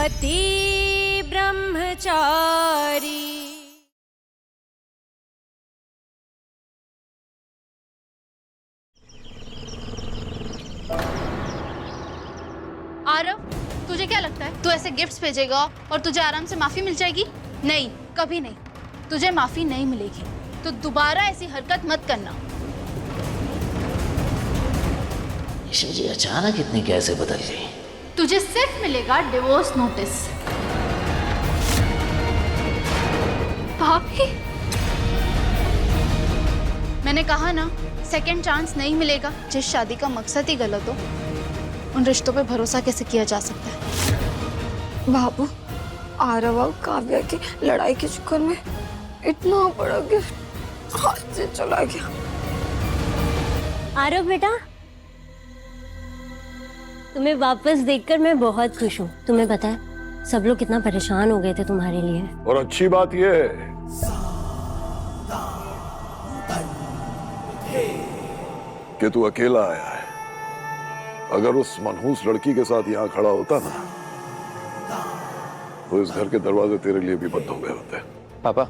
पति ब्रह्मचारी। आरव, तुझे क्या लगता है तू ऐसे गिफ्ट्स भेजेगा और तुझे आराम से माफी मिल जाएगी? नहीं, कभी नहीं। तुझे माफी नहीं मिलेगी, तो दोबारा ऐसी हरकत मत करना। ईशा जी अचानक इतनी कैसे बदल गई? तुझे सिर्फ मिलेगा डिवोर्स नोटिस। भाभी, मैंने कहा ना, सेकंड चांस नहीं मिलेगा। जिस शादी का मकसद ही गलत हो, उन रिश्तों पे भरोसा कैसे किया जा सकता है? बाबू, आरव और काव्या की लड़ाई के चक्कर में इतना बड़ा गिफ्ट हाथ से चला गया। आरव बेटा, तुम्हें वापस देखकर मैं बहुत खुश हूँ। तुम्हें पता है सब लोग कितना परेशान हो गए थे तुम्हारे लिए। और अच्छी बात यह है कि तू अकेला आया है। अगर उस मनहूस लड़की के साथ यहाँ खड़ा होता ना, तो इस घर के दरवाजे तेरे लिए भी बंद हो गए होते। पापा,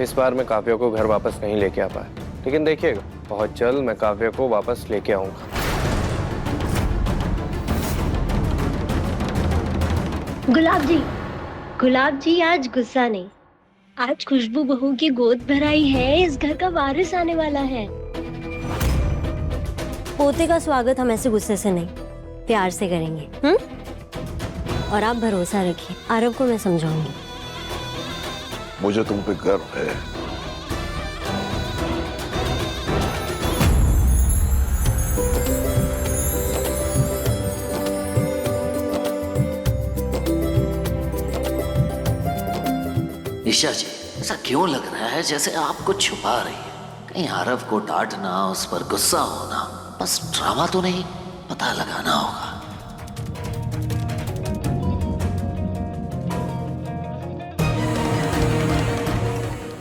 इस बार मैं काव्या को घर वापस नहीं लेके आ पाया, लेकिन देखिएगा बहुत जल्द मैं काव्या को वापस लेके आऊंगा। गुलाब जी आज गुस्सा नहीं। आज खुशबू बहू की गोद भराई है, इस घर का वारिस आने वाला है। पोते का स्वागत हम ऐसे गुस्से से नहीं, प्यार से करेंगे। और आप भरोसा रखिए, आरव को मैं समझाऊंगी। मुझे तुम पे गर्व है। ईशा जी, ऐसा क्यों लग रहा है जैसे आप कुछ छुपा रही है? कहीं आरव को डांटना, उस पर गुस्सा होना, बस ड्रामा तो नहीं, पता लगाना होगा।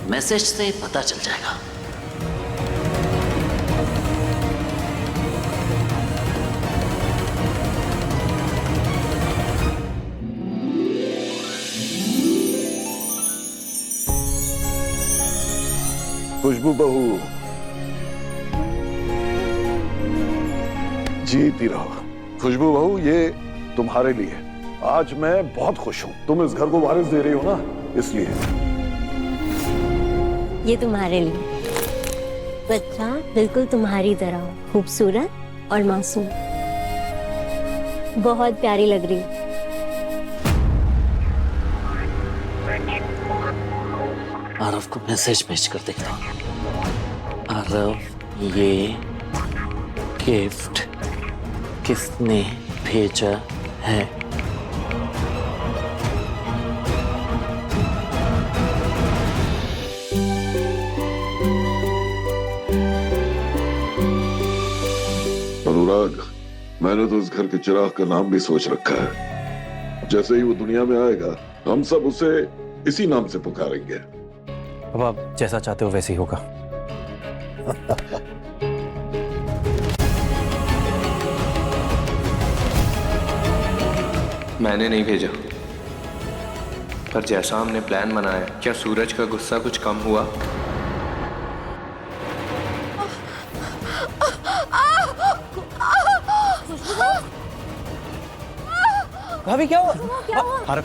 मैसेज से पता चल जाएगा। खुशबू बहू, जीती रहो। खुशबू बहू, ये तुम्हारे लिए। आज मैं बहुत खुश हूं। तुम इस घर को वारिस दे रही हो ना, इसलिए। ये तुम्हारे लिए। बच्चा बिल्कुल तुम्हारी तरह हो, खूबसूरत और मासूम। बहुत प्यारी लग रही हो। आरव को मैसेज भेज कर देखता हूँ। आरव, ये गिफ्ट किसने भेजा है? अनुराग, मैंने तो इस घर के चिराग का नाम भी सोच रखा है। जैसे ही वो दुनिया में आएगा, हम सब उसे इसी नाम से पुकारेंगे। अब आप जैसा चाहते हो वैसे ही होगा। मैंने नहीं भेजा, पर जैसा हमने प्लान बनाया, क्या सूरज का गुस्सा कुछ कम हुआ? भाभी क्या हुआ? आरव,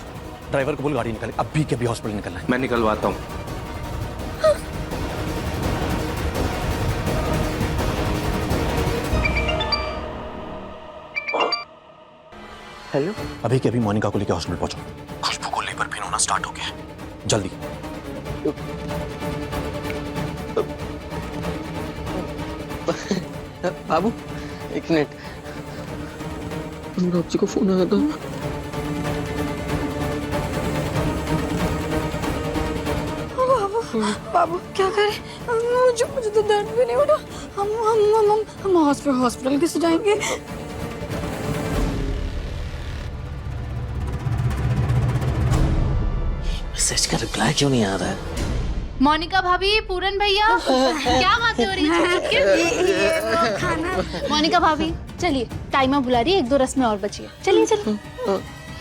ड्राइवर को बोल गाड़ी निकाले, अभी के अभी हॉस्पिटल निकलना है। मैं निकलवाता हूँ। हेलो, अभी के अभी मोनिका को लेकर हॉस्पिटल पहुंचो। खुशबू को लेबर पेन होना स्टार्ट हो गया है, जल्दी। बाबू, एक मिनट। अनुराग जी को फोन आया था। बाबू क्या करें? मुझे तो दर्द भी नहीं हो रहा। हम हॉस्पिटल कैसे जाएंगे? मैसेज का रिप्लाई क्यों नहीं आ रहा है? मोनिका भाभी, पूरन भैया, क्या बातें हो रही हैं? मोनिका भाभी, चलिए, टाइमर बुला रही है, 1-2 रस्में और बची है। चलिए चलिए।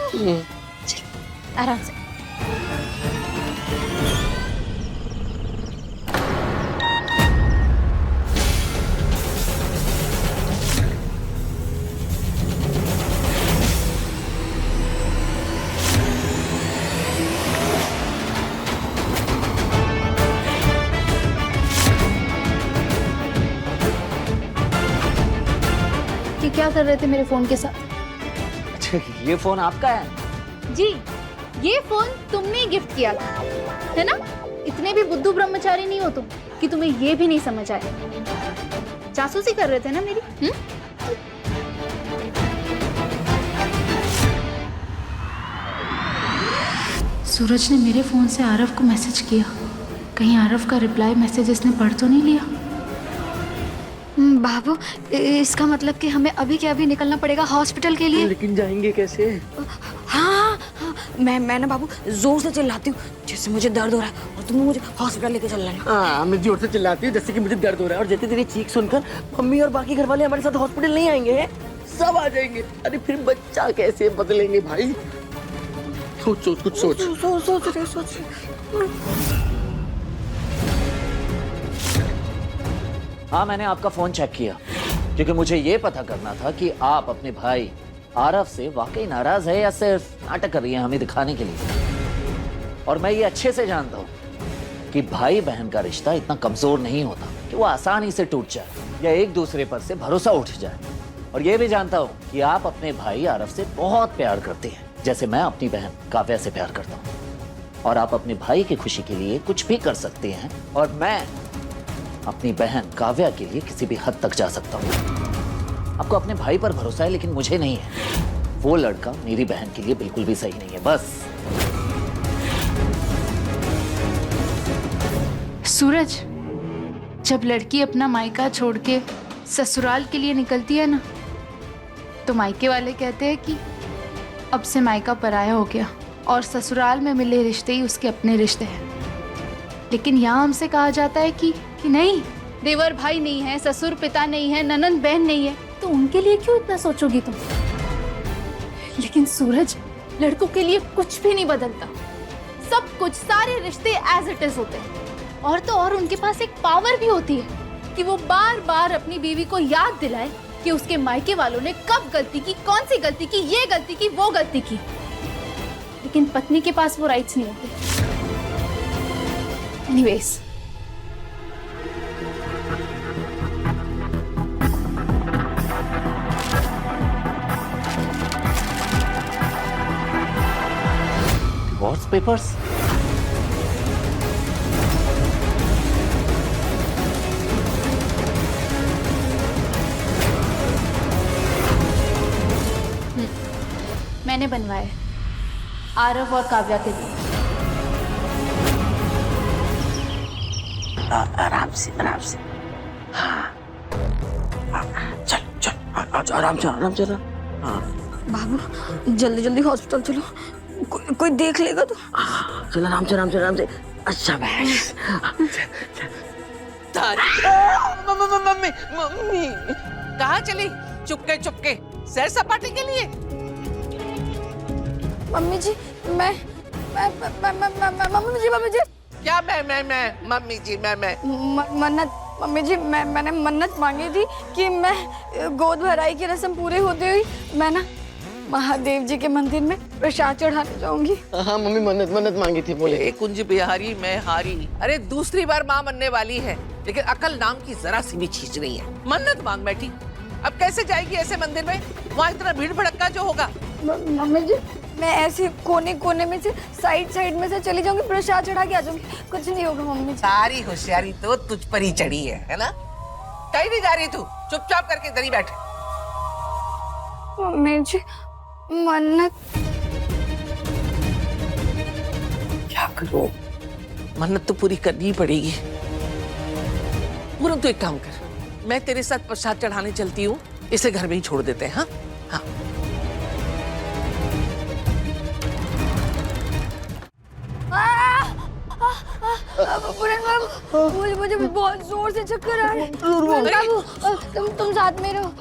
चल आराम से। ये क्या कर रहे थे मेरे फोन के साथ? अच्छा, ये फोन आपका है? जी, ये फोन तुमने गिफ्ट किया था, है ना? इतने भी बुद्धू ब्रह्मचारी नहीं हो तुम कि तुम्हें ये भी नहीं समझ आए। जासूसी कर रहे थे ना मेरी? सूरज ने मेरे फोन से आरव को मैसेज किया। कहीं आरव का रिप्लाई मैसेज इसने पढ़ तो नहीं लिया? बाबू, इसका मतलब कि हमें अभी के अभी निकलना पड़ेगा हॉस्पिटल के लिए। लेकिन जाएंगे कैसे? हाँ, मैं ना बाबू जोर से चिल्लाती हूँ जैसे मुझे दर्द हो रहा है, और तुम मुझे हॉस्पिटल लेके चल लेना। हाँ, मैं जोर से चिल्लाती हूँ जैसे कि मुझे दर्द हो रहा है, और जैसे तेरी चीख सुनकर मम्मी और बाकी घर वाले हमारे साथ हॉस्पिटल नहीं आएंगे, सब आ जाएंगे। अरे फिर बच्चा कैसे बदलेंगे भाई? सोच सोच कुछ सोच। सोच। हाँ, मैंने आपका फोन चेक किया क्योंकि मुझे ये पता करना था कि आप अपने भाई आरव से वाकई नाराज है या सिर्फ नाटक कर रही है हमें दिखाने के लिए। और मैं ये अच्छे से जानता हूँ कि भाई बहन का रिश्ता इतना कमजोर नहीं होता कि वो आसानी से टूट जाए या एक दूसरे पर से भरोसा उठ जाए। और ये भी जानता हूँ कि आप अपने भाई आरव से बहुत प्यार करते हैं, जैसे मैं अपनी बहन काव्या से प्यार करता हूँ। और आप अपने भाई की खुशी के लिए कुछ भी कर सकते हैं, और मैं अपनी बहन काव्या के लिए किसी भी हद तक जा सकता हूँ। आपको अपने भाई पर भरोसा है लेकिन मुझे नहीं है। वो लड़का मेरी बहन के लिए बिल्कुल भी सही नहीं है। बस सूरज, जब लड़की अपना मायका छोड़ के ससुराल के लिए निकलती है ना, तो मायके वाले कहते हैं कि अब से मायका पराया हो गया और ससुराल में मिले रिश्ते ही उसके अपने रिश्ते हैं। लेकिन यहाँ हमसे कहा जाता है कि नहीं, देवर भाई नहीं है, ससुर पिता नहीं है, ननंद बहन नहीं है, तो उनके लिए क्यों इतना सोचोगी तुम? लेकिन सूरज, लड़कों के लिए कुछ भी नहीं बदलता। सब कुछ, सारे रिश्ते एज इट इज होते हैं। और तो और उनके पास एक पावर भी होती है कि वो बार बार अपनी बीवी को याद दिलाए कि उसके मायके वालों ने कब गलती की, कौन सी गलती की, ये गलती की, वो गलती की। लेकिन पत्नी के पास वो राइट्स नहीं होते। Anyways, divorce papers? मैंने बनवाए आरव और काव्या के लिए। आराम से हाँ, चल चल आराम से। हाँ बाबू, जल्दी जल्दी हॉस्पिटल चलो, कोई देख लेगा तो। चल आराम से। अच्छा बस। मम्मी कहाँ चली? चुपके सैर सपाटे के लिए? मम्मी जी, मैं मम्मी जी क्या मैं मम्मी जी मैं मन्नत, मम्मी जी मैंने मन्नत मांगी थी कि मैं गोद भराई की रस्म पूरे होते हुई मैं ना महादेव जी के मंदिर में प्रसाद चढ़ाने जाऊंगी। हाँ मम्मी, मन्नत मांगी थी, बोले। ए कुंज बिहारी मैं हारी। अरे दूसरी बार माँ बनने वाली है, लेकिन अकल नाम की जरा सी भी चीज नहीं है। मन्नत मांग बैठी, अब कैसे जाएगी ऐसे मंदिर में? वहाँ इतना भीड़ भड़क्का जो होगा। मम्मी जी, मैं ऐसे कोने में से साइड में से चली जाऊंगी, प्रसाद चढ़ा के आ जाऊंगी, कुछ नहीं होगा मम्मी जी। सारी होशियारी तो तुझ पर ही चढ़ी है ना? कहीं नहीं जा रही तू, चुपचाप करके इधर ही बैठ। मम्मी जी, मन्नत क्या करूं? मन्नत तो पूरी करनी ही पड़ेगी। पूरन, तो एक काम कर, मैं तेरे साथ प्रसाद चढ़ाने चलती हूँ, इसे घर में ही छोड़ देते हैं। हाँ हाँ। मुझे बहुत जोर से चक्कर आ रहे हैं। तुम साथ में रहो,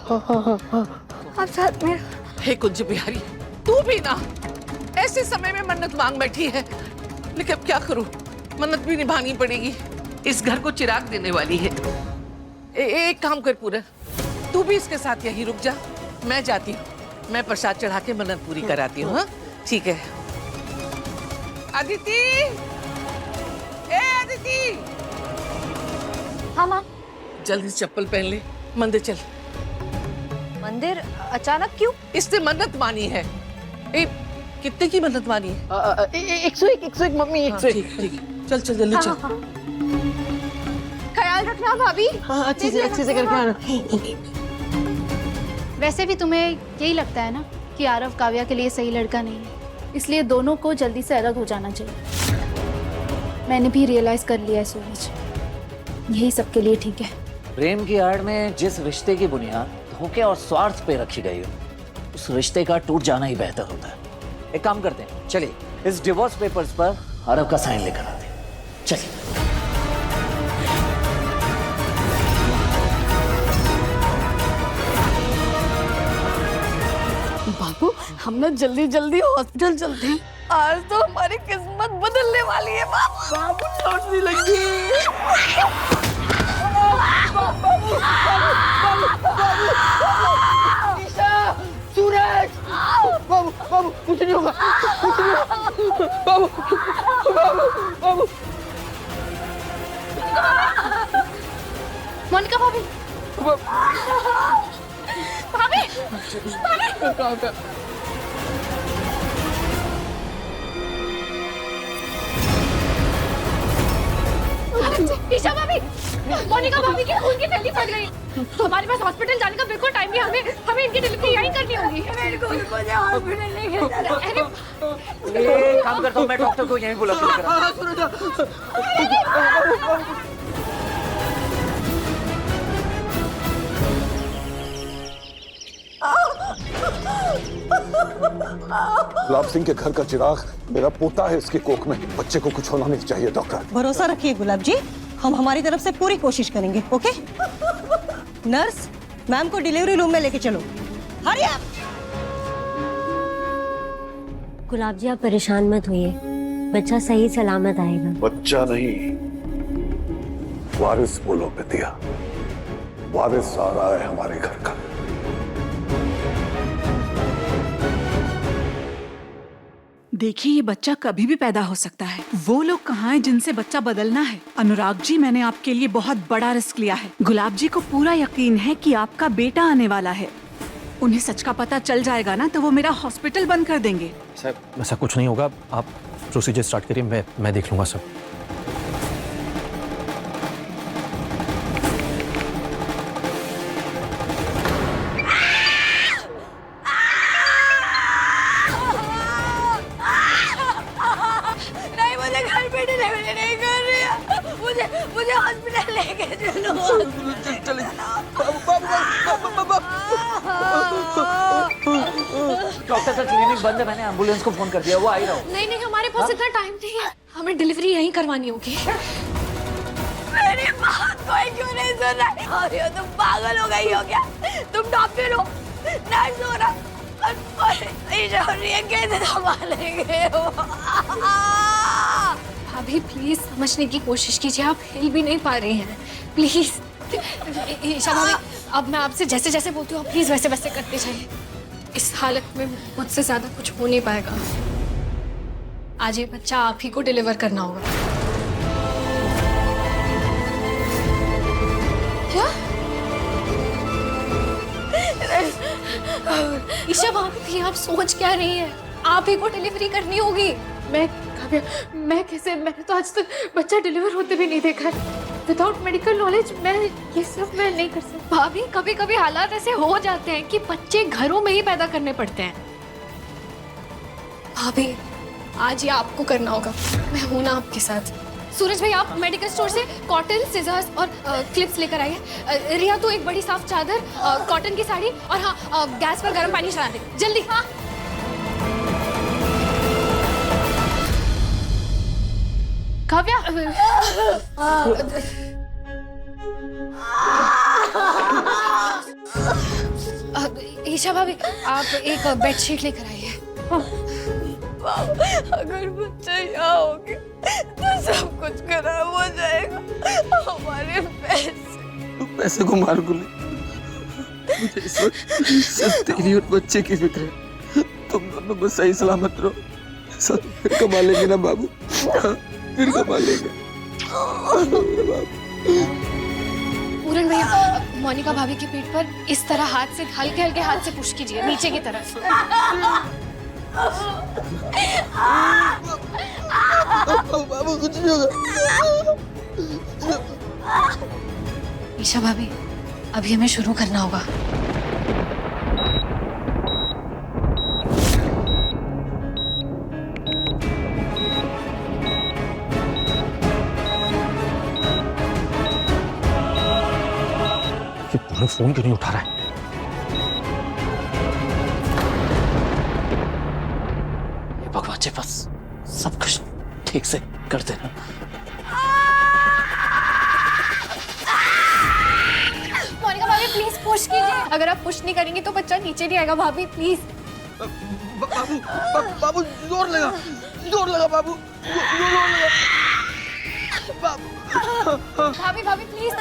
आप साथ में रहो। हे कुंज बिहारी, तू भी ना ऐसे समय में मन्नत मांग बैठी है, लेकिन अब क्या करूं, मन्नत भी निभानी पड़ेगी। इस घर को चिराग देने वाली है। एक काम कर पूरन, तू भी इसके साथ यहीं रुक जा, मैं जाती हूँ, मैं प्रसाद चढ़ा के मन्नत पूरी कराती हूँ। हाँ ठीक है। अदिति, ए अदिति, हाँ माँ। जल्दी से चप्पल पहन ले, मंदिर चल। मंदिर अचानक क्यों? इसने मन्नत मानी है। ए, कितने की मन्नत मानी है? 101 मम्मी, 101। ठीक ठीक, चल चल जल्दी चल। ख्याल रखना भाभी। हाँ, अच्छे से करके आना। वैसे भी तुम्हें यही लगता है ना कि आरव काव्या के लिए सही लड़का नहीं है, इसलिए दोनों को जल्दी से अलग हो जाना चाहिए। मैंने भी रियलाइज कर लिया है सूरज, यही सबके लिए ठीक है। प्रेम की आड़ में जिस रिश्ते की बुनियाद धोखे और स्वार्थ पे रखी गई हो, उस रिश्ते का टूट जाना ही बेहतर होता है। एक काम करते हैं, चलिए इस डिवोर्स पेपर्स पर आरव का साइन लेकर आते हैं। चलिए। बाबू, हम ना जल्दी जल्दी हॉस्पिटल चलते हैं। आज तो हमारी किस्मत बदलने वाली है बाबू। बाबू लौटने लगी। ईशा, सूरज, बाबू बाबू कुछ नहीं होगा, कुछ नहीं होगा। बाबू बाबू बाबू। मोनिका भाभी, भाभी, भाभी। ईशा भाभी, मोनिका भाभी की खून की थैली फट गई, तो हमारे पास हॉस्पिटल जाने का बिल्कुल टाइम नहीं। हमें इनकी डिलीवरी यहीं करनी होगी। एक काम करता हूँ, मैं डॉक्टर को यहीं बुला के लेकर आता हूँ। गुलाब सिंह के घर का चिराग मेरा पोता है, इसकी कोख में। बच्चे को कुछ होना नहीं चाहिए डॉक्टर। भरोसा रखिए गुलाब जी, हम हमारी तरफ से पूरी कोशिश करेंगे। ओके नर्स, मैम को डिलीवरी रूम में लेके चलो। Hurry up. गुलाब जी आप परेशान मत होइए, बच्चा सही सलामत आएगा। बच्चा नहीं, वारिस बोलो बिटिया, वारिस आ रहा है हमारे घर का। देखिए, ये बच्चा कभी भी पैदा हो सकता है। वो लोग कहाँ हैं जिनसे बच्चा बदलना है? अनुराग जी, मैंने आपके लिए बहुत बड़ा रिस्क लिया है। गुलाब जी को पूरा यकीन है कि आपका बेटा आने वाला है। उन्हें सच का पता चल जाएगा ना, तो वो मेरा हॉस्पिटल बंद कर देंगे। सर, ऐसा कुछ नहीं होगा, आप प्रोसीजर स्टार्ट करिए, मैं देख लूंगा सब। मुझे हॉस्पिटल लेके चलो। डॉक्टर का क्लिनिक बंद है, मैंने एम्बुलेंस को फोन कर दिया, वो आ ही रहा हूँ। नहीं, हमारे पास इतना टाइम नहीं है, हमें डिलीवरी यहीं करवानी होगी। मेरी बात कोई क्यों नहीं सुन रहा है? और ये तुम पागल हो गई हो क्या? तुम डॉक्टर हो, नर्स हो ना, और ये कैसे संभालेंगे हो? भाभी प्लीज समझने की कोशिश कीजिए, आप हिल भी नहीं पा रही हैं, प्लीज। ईशा भाभी, अब मैं आपसे जैसे जैसे बोलती हूँ आप प्लीज वैसे वैसे करते जाइए। इस हालत में मुझसे ज्यादा कुछ हो नहीं पाएगा। आज ये बच्चा आप ही को डिलीवर करना होगा। क्या? ईशा भाभी, आप सोच क्या रही हैं? आप ही को डिलीवरी करनी होगी। मैं कैसे? मैंने तो आज तक बच्चा डिलीवर होते भी नहीं देखा। विदाउट मेडिकल नॉलेज मैं ये सब मैं नहीं कर सकती। भाभी, कभी कभी हालात ऐसे हो जाते हैं कि बच्चे घरों में ही पैदा करने पड़ते हैं। भाभी, आज ये आपको करना होगा, मैं हूं ना आपके साथ। सूरज भाई, आप मेडिकल स्टोर से कॉटन, सिजर्स और क्लिप्स लेकर आइए। रिया तो एक बड़ी साफ चादर, कॉटन की साड़ी और हाँ गैस पर गर्म पानी चढ़ा दे जल्दी। हाँ काव्या, ईशा भाभी, आप एक बेडशीट लेकर आइए। बाबू, अगर बच्चा यहाँ हो गया तो सब कुछ खराब हो जाएगा। हमारे पैसे। पैसे को मार गुली, मुझे इस वक्त सिर्फ तेरी और बच्चे की फिक्र है। तुम दोनों को सही सलामत रहो, सब फिर कमा लेंगे ना बाबू, फिर कमा लेंगे। पूरन भैया, मोनिका भाभी के पीठ पर इस तरह हाथ से हल्के हल्के हाथ से पुश कीजिए नीचे की तरफ। बाबू कुछ नहीं होगा। ईशा भाभी, अभी हमें शुरू करना होगा। ये पूरे फोन क्यों नहीं उठा रहा है? ये भगवान जी बस सब कुछ ठीक से कर देना। मोनिका भाभी प्लीज पुश कीजिए। अगर आप पुश नहीं करेंगी तो बच्चा नीचे नहीं आएगा। भाभी प्लीज। बाबू जोर लगा बाबू, जोर लगा। भाभी भाभी प्लीज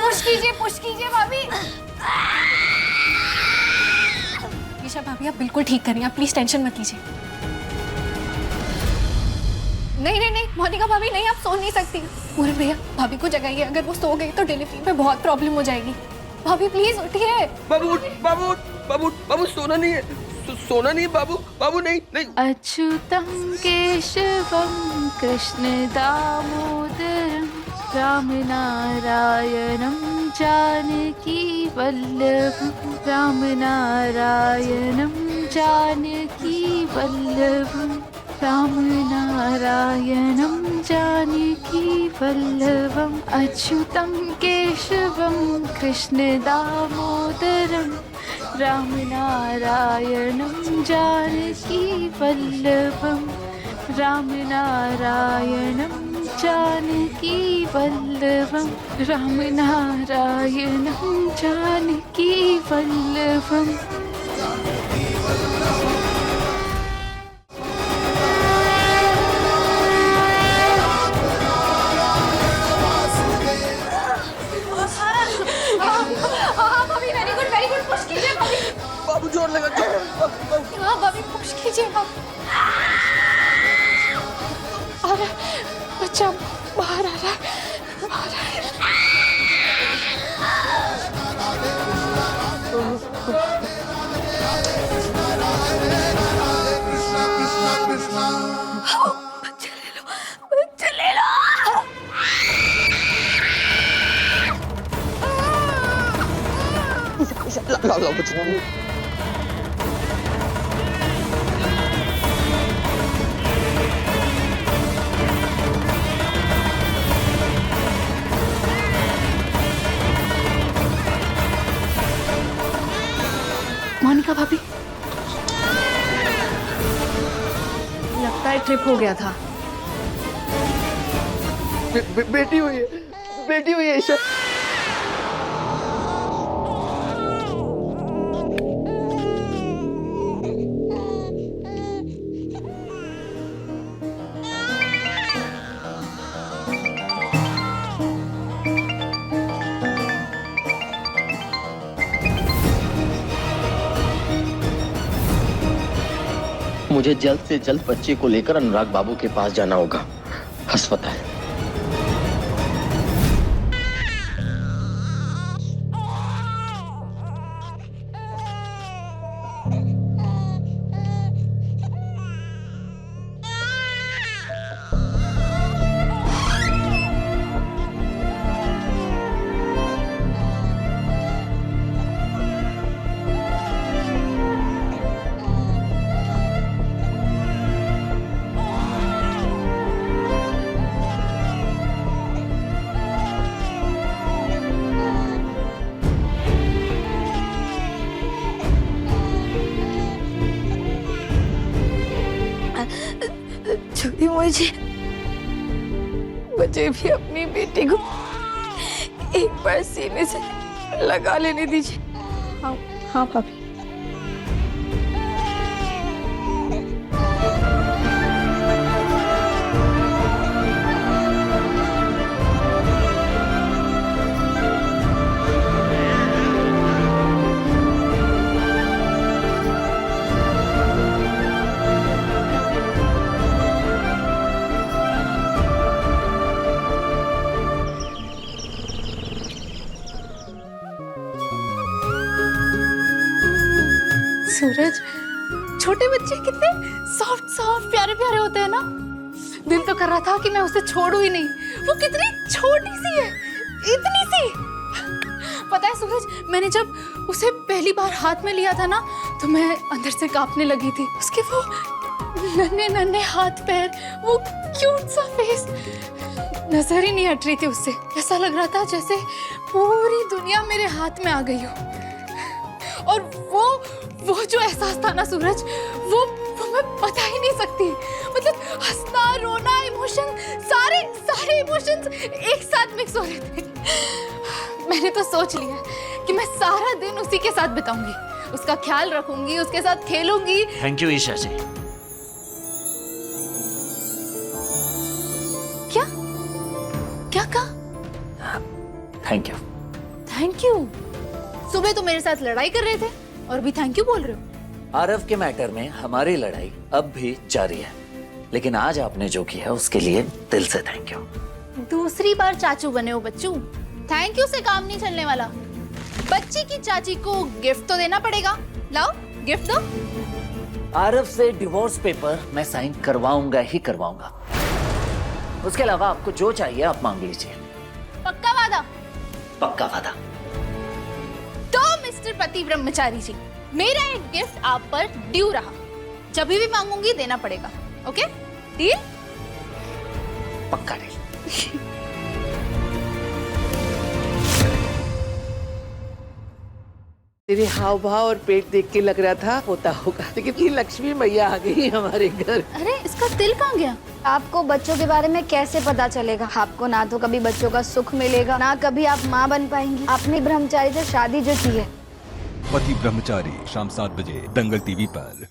पुश कीजिए भाभी। ईशा भाभी आप बिल्कुल ठीक करेंगे, आप प्लीज टेंशन मत लीजिए। नहीं मोनिका भाभी नहीं, आप सो नहीं सकती। पूरन भैया भाभी को जगाइए, अगर वो सो गई तो डिलीवरी में बहुत प्रॉब्लम हो जाएगी। भाभी प्लीज उठिए। बाबू सोना नहीं है, सोना नहीं बाबू नहीं। अच्युतं केशवं कृष्ण दामोदरं राम नारायणं जानकी वल्लभं राम नारायणं जानकी वल्लभं राम नारायणं जानकी वल्लभम् अच्युतं केशवं कृष्ण दामोदरं राम नारायणं जानकी वल्लभं राम नारायणं जानकी वल्लभं राम नारायणं जानकी वल्लभम्। बाबू जोर लगा। हाँ भाभी पुश कीजिए। बच्चा बाहर आ रहा है। बच्चा ले लो। लाओ बच्चा। मोनिका भाभी, लगता है ट्रिप हो गया था। बेटी हुई है ईशा। मुझे जल्द से जल्द बच्चे को लेकर अनुराग बाबू के पास जाना होगा, अस्पताल। मुझे भी अपनी बेटी को एक बार सीने से लगा लेने दीजिए। हाँ भाभी। सूरज, छोटे बच्चे कितने सॉफ्ट सॉफ्ट प्यारे प्यारे होते हैं ना। दिल तो कर रहा था कि मैं उसे छोड़ू ही नहीं। वो कितनी छोटी सी है, इतनी सी। पता है सूरज, मैंने जब उसे पहली बार हाथ में लिया था ना, तो मैं अंदर से कांपने लगी थी। उसके वो नन्हे नन्हे हाथ पैर, वो क्यूट सा फेस, नजर ही नहीं हट रही थी उससे। ऐसा लग रहा था जैसे पूरी दुनिया मेरे हाथ में आ गई हो। और वो जो एहसास था ना सूरज, वो मैं बता ही नहीं सकती। मतलब हंसना, रोना, इमोशन, सारे इमोशंस एक साथ मिक्स हो रहे थे। मैंने तो सोच लिया कि मैं सारा दिन उसी के साथ बिताऊंगी, उसका ख्याल रखूंगी, उसके साथ खेलूंगी। थैंक यू ईशा जी। क्या कहा? Thank you. Thank you? सुबह तो मेरे साथ लड़ाई कर रहे थे और भी थैंक यू बोल रहे हो। आरव के मैटर में हमारी लड़ाई अब भी जारी है, लेकिन आज आपने जो किया उसके लिए दिल से थैंक यू। दूसरी बार चाचू बने हो बच्चू, थैंक यू से काम नहीं चलने वाला। बच्ची की चाची को गिफ्ट तो देना पड़ेगा। लाओ गिफ्ट दो। आरव से डिवोर्स पेपर मैं साइन करवाऊंगा ही करवाऊंगा। उसके अलावा आपको जो चाहिए आप मांग लीजिए। पक्का वादा? पक्का वादा। तो मिस्टर पति ब्रह्मचारी जी, मेरा एक गिफ्ट आप पर ड्यू रहा। जब भी मांगूंगी देना पड़ेगा। ओके? डील? पक्का डील। तेरे हाव भाव और पेट देख के लग रहा था होता होगा, लेकिन ये लक्ष्मी मैया आ गई हमारे घर। अरे इसका दिल कहाँ गया? आपको बच्चों के बारे में कैसे पता चलेगा? आपको ना तो कभी बच्चों का सुख मिलेगा, ना कभी आप माँ बन पाएंगी। आपने ब्रह्मचारी से शादी जो की है। पति ब्रह्मचारी शाम 7 बजे दंगल टीवी पर।